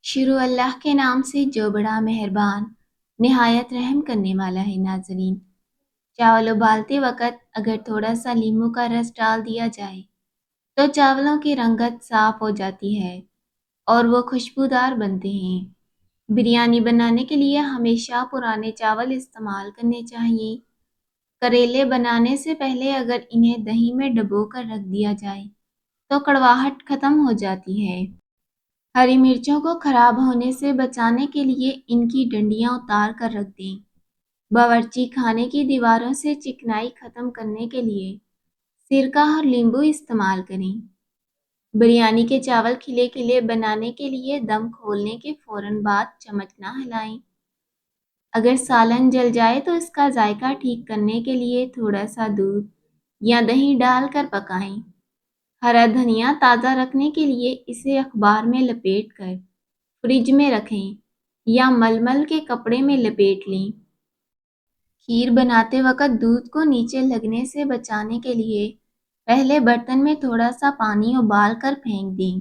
شروع اللہ کے نام سے جو بڑا مہربان نہایت رحم کرنے والا ہے۔ ناظرین، چاول ابالتے وقت اگر تھوڑا سا لیموں کا رس ڈال دیا جائے تو چاولوں کی رنگت صاف ہو جاتی ہے اور وہ خوشبودار بنتے ہیں۔ بریانی بنانے کے لیے ہمیشہ پرانے چاول استعمال کرنے چاہیے۔ کریلے بنانے سے پہلے اگر انہیں دہی میں ڈبو کر رکھ دیا جائے تو کڑواہٹ ختم ہو جاتی ہے۔ ہری مرچوں کو خراب ہونے سے بچانے کے لیے ان کی ڈنڈیاں اتار کر رکھ دیں۔ باورچی خانے کی دیواروں سے چکنائی ختم کرنے کے لیے سرکہ اور لیمبو استعمال کریں۔ بریانی کے چاول کھلے کھلے بنانے کے لیے دم کھولنے کے فوراً بعد چمچ نہ ہلائیں۔ اگر سالن جل جائے تو اس کا ذائقہ ٹھیک کرنے کے لیے تھوڑا سا دودھ یا دہی ڈال کر پکائیں۔ ہرا دھنیا تازہ رکھنے کے لیے اسے اخبار میں لپیٹ کر فریج میں رکھیں یا ململ کے کپڑے میں لپیٹ لیں۔ کھیر بناتے وقت دودھ کو نیچے لگنے سے بچانے کے لیے پہلے برتن میں تھوڑا سا پانی ابال کر پھینک دیں۔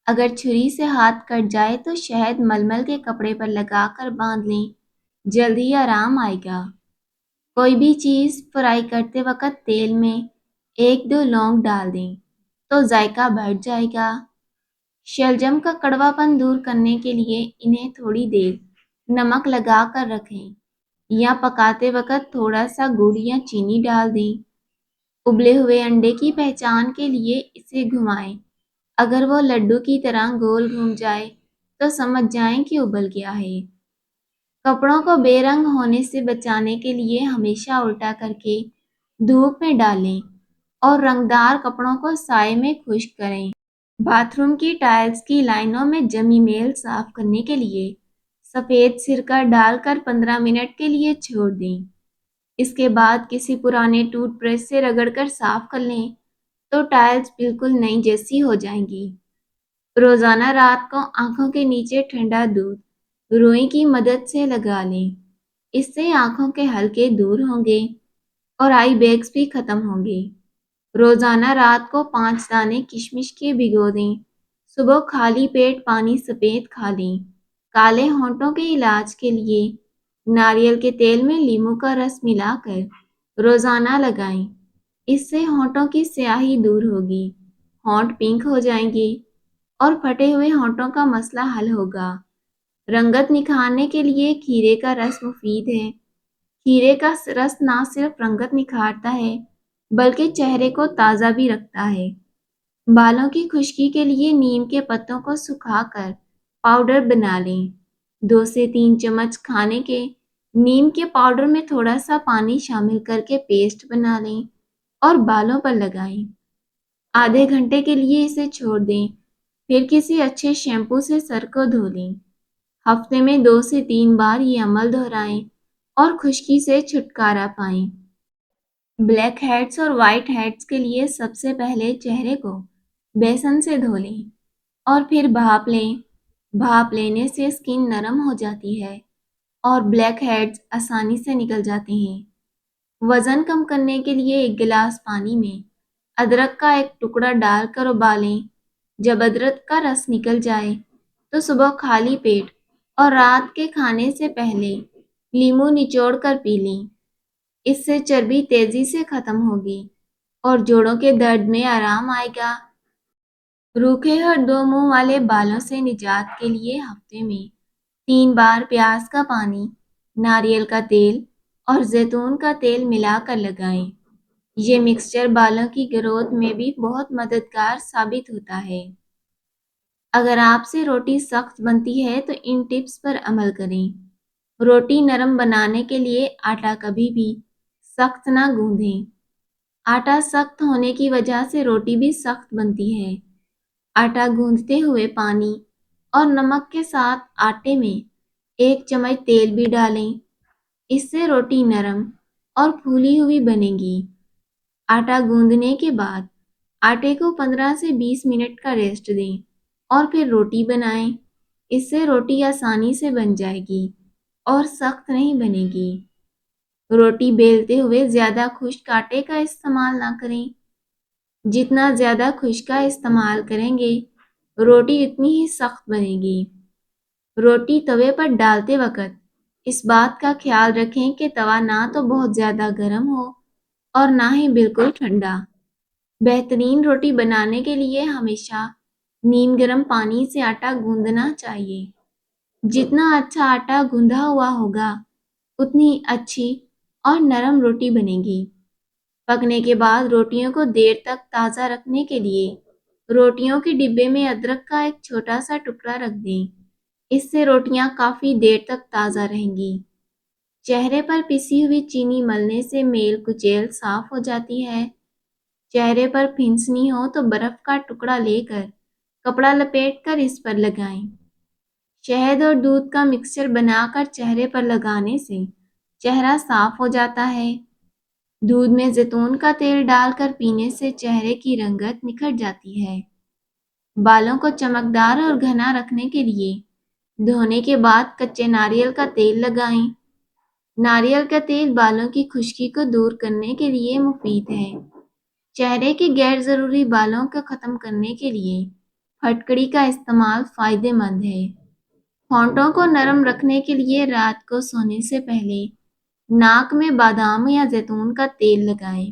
اگر چھری سے ہاتھ کٹ جائے تو شہد ململ کے کپڑے پر لگا کر باندھ لیں، جلد ہی آرام آئے گا۔ کوئی بھی چیز فرائی کرتے وقت تیل میں 1-2 لونگ ڈال دیں تو ذائقہ بڑھ جائے گا۔ شلجم کا کڑوا پن دور کرنے کے لیے انہیں تھوڑی دیر نمک لگا کر رکھیں یا پکاتے وقت تھوڑا سا گڑ یا چینی ڈال دیں۔ ابلے ہوئے انڈے کی پہچان کے لیے اسے گھمائیں۔ اگر وہ لڈو کی طرح گول گھوم جائے تو سمجھ جائیں کہ ابل گیا ہے۔ کپڑوں کو بے رنگ ہونے سے بچانے کے لیے ہمیشہ الٹا کر کے دھوپ میں ڈالیں اور رنگدار کپڑوں کو سائے میں خشک کریں۔ باتھ روم کی ٹائلز کی لائنوں میں جمی میل صاف کرنے کے لیے سفید سرکہ ڈال کر 15 منٹ کے لیے چھوڑ دیں۔ اس کے بعد کسی پرانے ٹوتھ برش سے رگڑ کر صاف کر لیں تو ٹائلز بالکل نئی جیسی ہو جائیں گی۔ روزانہ رات کو آنکھوں کے نیچے ٹھنڈا دودھ روئی کی مدد سے لگا لیں۔ اس سے آنکھوں کے حلقے دور ہوں گے اور آئی بیگز بھی ختم ہوں گے۔ روزانہ رات کو 5 دانے کشمش کے بھگو دیں۔ صبح خالی پیٹ پانی سفید کھا لیں۔ کالے ہونٹوں کے علاج کے لیے ناریل کے تیل میں لیموں کا رس ملا کر روزانہ لگائیں۔ اس سے ہونٹوں کی سیاہی دور ہوگی، ہونٹ پنک ہو جائیں گے اور پھٹے ہوئے ہونٹوں کا مسئلہ حل ہوگا۔ رنگت نکھارنے کے لیے کھیرے کا رس مفید ہے۔ کھیرے کا رس نہ صرف رنگت نکھارتا ہے بلکہ چہرے کو تازہ بھی رکھتا ہے۔ بالوں کی خشکی کے لیے نیم کے پتوں کو سکھا کر پاؤڈر بنا لیں۔ 2 سے 3 چمچ کھانے کے نیم کے پاؤڈر میں تھوڑا سا پانی شامل کر کے پیسٹ بنا لیں اور بالوں پر لگائیں۔ آدھے گھنٹے کے لیے اسے چھوڑ دیں، پھر کسی اچھے شیمپو سے سر کو دھو لیں۔ ہفتے میں 2 سے 3 بار یہ عمل دہرائیں اور خشکی سے چھٹکارا پائیں۔ بلیک ہیڈز اور وائٹ ہیڈز کے لیے سب سے پہلے چہرے کو بیسن سے دھو لیں اور پھر بھاپ لیں۔ بھاپ لینے سے اسکن نرم ہو جاتی ہے اور بلیک ہیڈز آسانی سے نکل جاتے ہیں۔ وزن کم کرنے کے لیے 1 گلاس پانی میں ادرک کا 1 ٹکڑا ڈال کر ابالیں۔ جب ادرک کا رس نکل جائے تو صبح خالی پیٹ اور رات کے کھانے سے پہلے لیموں نچوڑ کر پی لیں۔ اس سے چربی تیزی سے ختم ہوگی اور جوڑوں کے درد میں آرام آئے گا۔ روکھے اور 2 منہ والے بالوں سے نجات کے لیے ہفتے میں 3 بار پیاز کا پانی، ناریل کا تیل اور زیتون کا تیل ملا کر لگائیں۔ یہ مکسچر بالوں کی گروتھ میں بھی بہت مددگار ثابت ہوتا ہے۔ اگر آپ سے روٹی سخت بنتی ہے تو ان ٹپس پر عمل کریں۔ روٹی نرم بنانے کے لیے آٹا کبھی بھی سخت نہ گوندھیں۔ آٹا سخت ہونے کی وجہ سے روٹی بھی سخت بنتی ہے۔ آٹا گوندھتے ہوئے پانی اور نمک کے ساتھ آٹے میں 1 چمچ تیل بھی ڈالیں۔ اس سے روٹی نرم اور پھولی ہوئی بنے گی۔ آٹا گوندھنے کے بعد آٹے کو 15 سے 20 منٹ کا ریسٹ دیں اور پھر روٹی بنائیں۔ اس سے روٹی آسانی سے بن جائے گی اور سخت نہیں بنے گی۔ روٹی بیلتے ہوئے زیادہ خشک آٹے کا استعمال نہ کریں۔ جتنا زیادہ خشک کا استعمال کریں گے روٹی اتنی ہی سخت بنے گی۔ روٹی توے پر ڈالتے وقت اس بات کا خیال رکھیں کہ توا نہ تو بہت زیادہ گرم ہو اور نہ ہی بالکل ٹھنڈا۔ بہترین روٹی بنانے کے لیے ہمیشہ نیم گرم پانی سے آٹا گوندنا چاہیے۔ جتنا اچھا آٹا گوندھا ہوا ہوگا اتنی اچھی اور نرم روٹی بنے گی۔ پکنے کے بعد روٹیوں کو دیر تک تازہ رکھنے کے لیے روٹیوں کے ڈبے میں ادرک کا ایک چھوٹا سا ٹکڑا رکھ دیں۔ اس سے روٹیاں کافی دیر تک تازہ رہیں گی۔ چہرے پر پسی ہوئی چینی ملنے سے میل کچیل صاف ہو جاتی ہے۔ چہرے پر پھنسنی ہو تو برف کا ٹکڑا لے کر کپڑا لپیٹ کر اس پر لگائیں۔ شہد اور دودھ کا مکسچر بنا کر چہرے پر لگانے سے چہرہ صاف ہو جاتا ہے۔ دودھ میں زیتون کا تیل ڈال کر پینے سے چہرے کی رنگت نکھر جاتی ہے۔ بالوں کو چمکدار اور گھنا رکھنے کے لیے دھونے کے بعد کچے ناریل کا تیل لگائیں۔ ناریل کا تیل بالوں کی خشکی کو دور کرنے کے لیے مفید ہے۔ چہرے کے غیر ضروری بالوں کو ختم کرنے کے لیے پھٹکڑی کا استعمال فائدہ مند ہے۔ ہونٹوں کو نرم رکھنے کے لیے رات کو سونے سے پہلے ناک میں بادام یا زیتون کا تیل لگائیں۔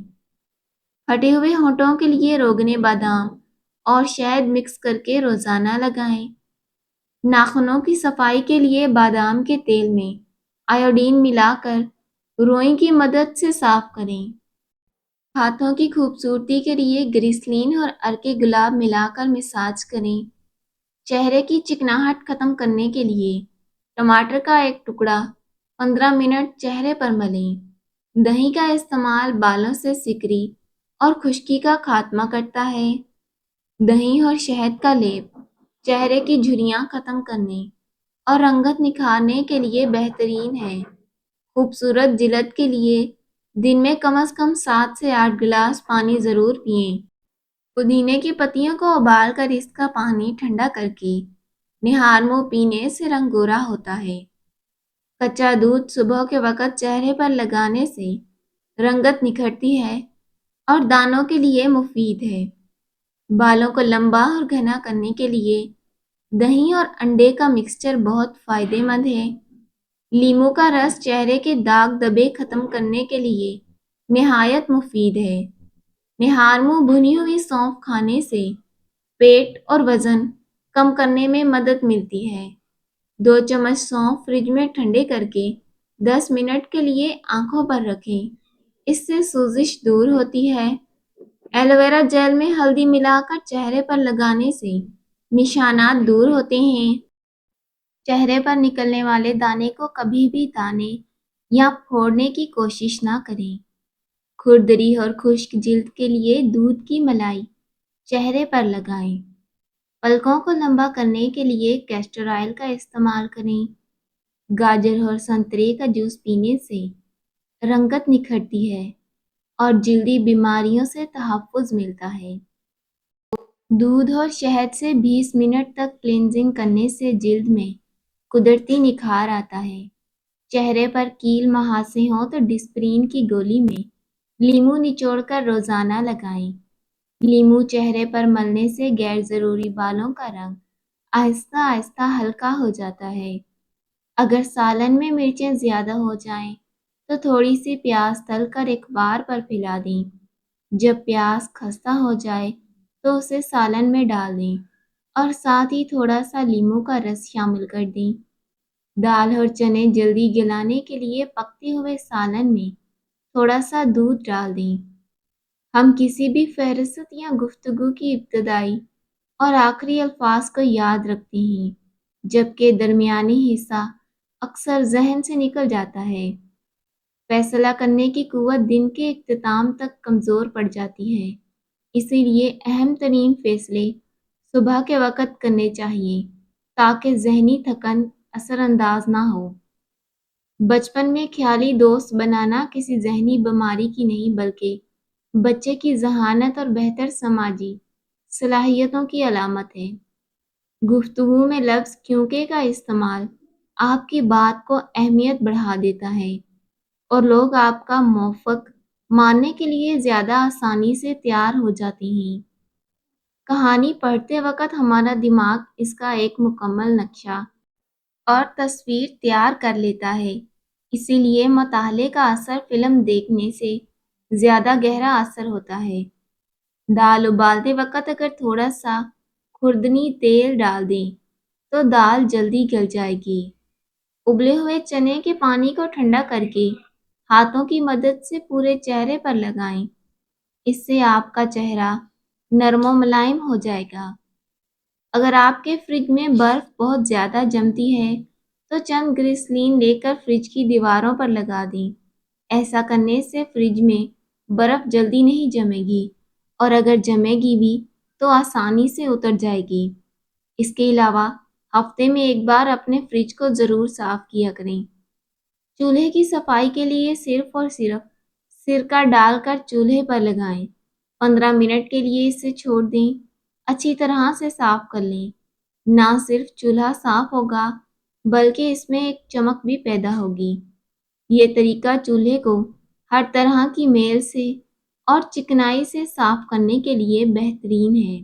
پھٹے ہوئے ہونٹوں کے لیے روغن بادام اور شہد مکس کر کے روزانہ لگائیں۔ ناخنوں کی صفائی کے لیے بادام کے تیل میں آیوڈین ملا کر روئی کی مدد سے صاف کریں۔ ہاتھوں کی خوبصورتی کے لیے گریسلین اور عرق گلاب ملا کر مساج کریں۔ چہرے کی چکناہٹ ختم کرنے کے لیے ٹماٹر کا ایک ٹکڑا 15 منٹ چہرے پر ملیں۔ دہی کا استعمال بالوں سے سکری اور خشکی کا خاتمہ کرتا ہے۔ دہی اور شہد کا لیپ چہرے کی جھریاں ختم کرنے اور رنگت نکھارنے کے لیے بہترین ہے۔ خوبصورت جلد کے لیے دن میں کم از کم 7 سے 8 گلاس پانی ضرور پئیں۔ پودینے کی پتیوں کو ابال کر اس کا پانی ٹھنڈا کر کے نہار منہ پینے سے رنگ گورا ہوتا ہے۔ کچا دودھ صبح کے وقت چہرے پر لگانے سے رنگت نکھرتی ہے اور دانتوں کے لیے مفید ہے۔ بالوں کو لمبا اور گھنا کرنے کے لیے دہی اور انڈے کا مکسچر بہت فائدہ مند ہے۔ لیموں کا رس چہرے کے داغ دھبے ختم کرنے کے لیے نہایت مفید ہے۔ نہار منہ بھنی ہوئی سونف کھانے سے پیٹ اور وزن کم کرنے میں مدد ملتی ہے۔ 2 چمچ سونف فریج میں ٹھنڈے کر کے 10 منٹ کے لیے آنکھوں پر رکھیں۔ اس سے سوزش دور ہوتی ہے۔ ایلو ویرا جیل میں ہلدی ملا کر چہرے پر لگانے سے نشانات دور ہوتے ہیں۔ چہرے پر نکلنے والے دانے کو کبھی بھی دانے یا پھوڑنے کی کوشش نہ کریں۔ کھردری اور خشک جلد کے لیے دودھ کی ملائی چہرے پر لگائیں۔ پلکوں کو لمبا کرنے کے لیے کیسٹر آئل کا استعمال کریں۔ گاجر اور سنترے کا جوس پینے سے رنگت نکھرتی ہے اور جلدی بیماریوں سے تحفظ ملتا ہے۔ دودھ اور شہد سے 20 منٹ تک کلینزنگ کرنے سے جلد میں قدرتی نکھار آتا ہے۔ چہرے پر کیل مہاسے ہوں تو ڈسپرین کی گولی میں لیموں نچوڑ کر روزانہ لگائیں۔ لیموں چہرے پر ملنے سے غیر ضروری بالوں کا رنگ آہستہ آہستہ ہلکا ہو جاتا ہے۔ اگر سالن میں مرچیں زیادہ ہو جائیں تو تھوڑی سی پیاز تل کر ایک بار پر پھیلا دیں۔ جب پیاز خستہ ہو جائے تو اسے سالن میں ڈال دیں اور ساتھ ہی تھوڑا سا لیموں کا رس شامل کر دیں۔ دال اور چنے جلدی گلانے کے لیے پکتے ہوئے سالن میں تھوڑا سا دودھ ڈال دیں۔ ہم کسی بھی فہرست یا گفتگو کی ابتدائی اور آخری الفاظ کو یاد رکھتے ہیں، جبکہ درمیانی حصہ اکثر ذہن سے نکل جاتا ہے۔ فیصلہ کرنے کی قوت دن کے اختتام تک کمزور پڑ جاتی ہے، اسی لیے اہم ترین فیصلے صبح کے وقت کرنے چاہیے تاکہ ذہنی تھکن اثر انداز نہ ہو۔ بچپن میں خیالی دوست بنانا کسی ذہنی بیماری کی نہیں بلکہ بچے کی ذہانت اور بہتر سماجی صلاحیتوں کی علامت ہے۔ گفتگو میں لفظ کیونکہ کا استعمال آپ کی بات کو اہمیت بڑھا دیتا ہے اور لوگ آپ کا موافق ماننے کے لیے زیادہ آسانی سے تیار ہو جاتے ہیں۔ کہانی پڑھتے وقت ہمارا دماغ اس کا ایک مکمل نقشہ اور تصویر تیار کر لیتا ہے۔ اسی لیے مطالعے کا اثر فلم دیکھنے سے زیادہ گہرا اثر ہوتا ہے۔ دال ابالتے وقت اگر تھوڑا سا خوردنی تیل ڈال دیں تو دال جلدی گل جائے گی۔ ابلے ہوئے چنے کے پانی کو ٹھنڈا کر کے ہاتھوں کی مدد سے پورے چہرے پر لگائیں۔ اس سے آپ کا چہرہ نرم و ملائم ہو جائے گا۔ اگر آپ کے فریج میں برف بہت زیادہ جمتی ہے تو چند گریسلین لے کر فریج کی دیواروں پر لگا دیں۔ ایسا کرنے سے فریج میں برف جلدی نہیں جمے گی اور اگر جمے گی بھی تو آسانی سے اتر جائے گی۔ اس کے علاوہ ہفتے میں ایک بار اپنے فریج کو ضرور صاف کیا کریں۔ چولہے کی صفائی کے لیے صرف اور صرف سرکہ ڈال کر چولہے پر لگائیں۔ 15 منٹ کے لیے اسے چھوڑ دیں۔ اچھی طرح سے صاف کر لیں۔ نہ صرف چولہا صاف ہوگا بلکہ اس میں ایک چمک بھی پیدا ہوگی۔ یہ طریقہ چولہے کو ہر طرح کی میل سے اور چکنائی سے صاف کرنے کے لیے بہترین ہے۔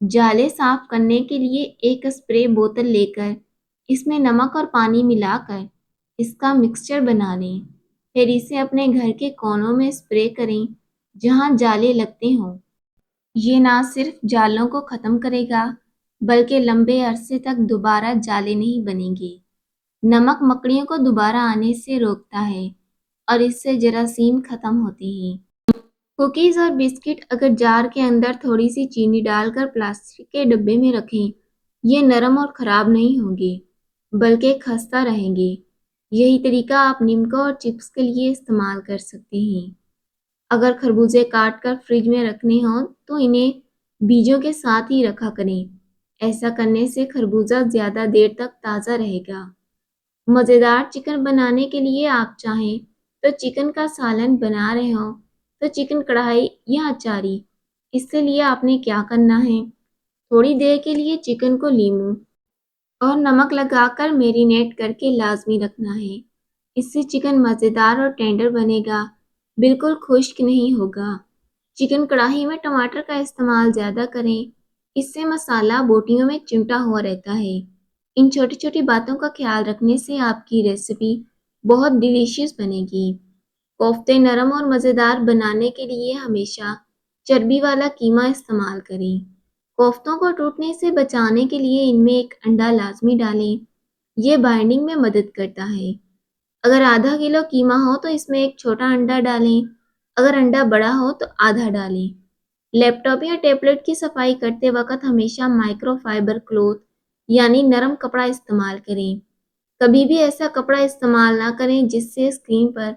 جالے صاف کرنے کے لیے ایک اسپرے بوتل لے کر اس میں نمک اور پانی ملا کر اس کا مکسچر بنا لیں۔ پھر اسے اپنے گھر کے کونوں میں اسپرے کریں جہاں جالے لگتے ہوں۔ یہ نہ صرف جالوں کو ختم کرے گا بلکہ لمبے عرصے تک دوبارہ جالے نہیں بنیں گے۔ نمک مکڑیوں کو دوبارہ آنے سے روکتا ہے اور اس سے جراثیم ختم ہوتے ہیں۔ کوکیز اور بسکٹ اگر جار کے اندر تھوڑی سی چینی ڈال کر پلاسٹک کے ڈبے میں رکھیں، یہ نرم اور خراب نہیں ہوں گے بلکہ خستہ رہیں گے۔ یہی طریقہ آپ نمکوں اور چپس کے لیے استعمال کر سکتے ہیں۔ اگر خربوزے کاٹ کر فریج میں رکھنے ہوں تو انہیں بیجوں کے ساتھ ہی رکھا کریں۔ ایسا کرنے سے خربوزہ زیادہ دیر تک تازہ رہے گا۔ مزیدار چکن بنانے کے لیے آپ چاہیں تو چکن کا سالن بنا رہے ہوں تو چکن کڑھائی یا اچاری۔ اس کے لیے آپ نے کیا کرنا ہے، تھوڑی دیر کے لیے چکن کو لیموں اور نمک لگا کر میرینیٹ کر کے لازمی رکھنا ہے۔ اس سے چکن مزیدار اور ٹینڈر بنے گا، بالکل خشک نہیں ہوگا۔ چکن کڑھائی میں ٹماٹر کا استعمال زیادہ کریں، اس سے مسالہ بوٹیوں میں چمٹا ہوا رہتا ہے۔ ان چھوٹی چھوٹی باتوں کا خیال رکھنے سے آپ کی ریسیپی بہت ڈیلیشیس بنے گی۔ کوفتے نرم اور مزیدار بنانے کے لیے ہمیشہ چربی والا قیمہ استعمال کریں۔ کوفتوں کو ٹوٹنے سے بچانے کے لیے ان میں ایک انڈا لازمی ڈالیں، یہ بائنڈنگ میں مدد کرتا ہے۔ اگر آدھا کلو قیمہ ہو تو اس میں ایک چھوٹا انڈا ڈالیں، اگر انڈا بڑا ہو تو آدھا ڈالیں۔ لیپ ٹاپ یا ٹیبلٹ کی صفائی کرتے وقت ہمیشہ مائکرو فائبر کلوتھ یعنی نرم کپڑا استعمال کریں۔ کبھی بھی ایسا کپڑا استعمال نہ کریں جس سے اسکرین پر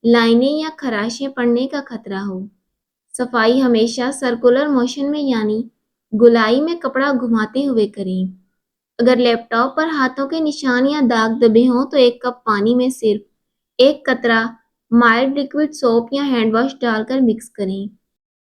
لائنیں یا خراشیں پڑنے کا خطرہ ہو۔ صفائی ہمیشہ سرکولر موشن میں یعنی گولائی میں کپڑا گھماتے ہوئے کریں۔ اگر لیپ ٹاپ پر ہاتھوں کے نشان یا داغ دبے ہوں تو ایک کپ پانی میں صرف ایک قطرہ مائلڈ لیکوڈ سوپ یا ہینڈ واش ڈال کر مکس کریں۔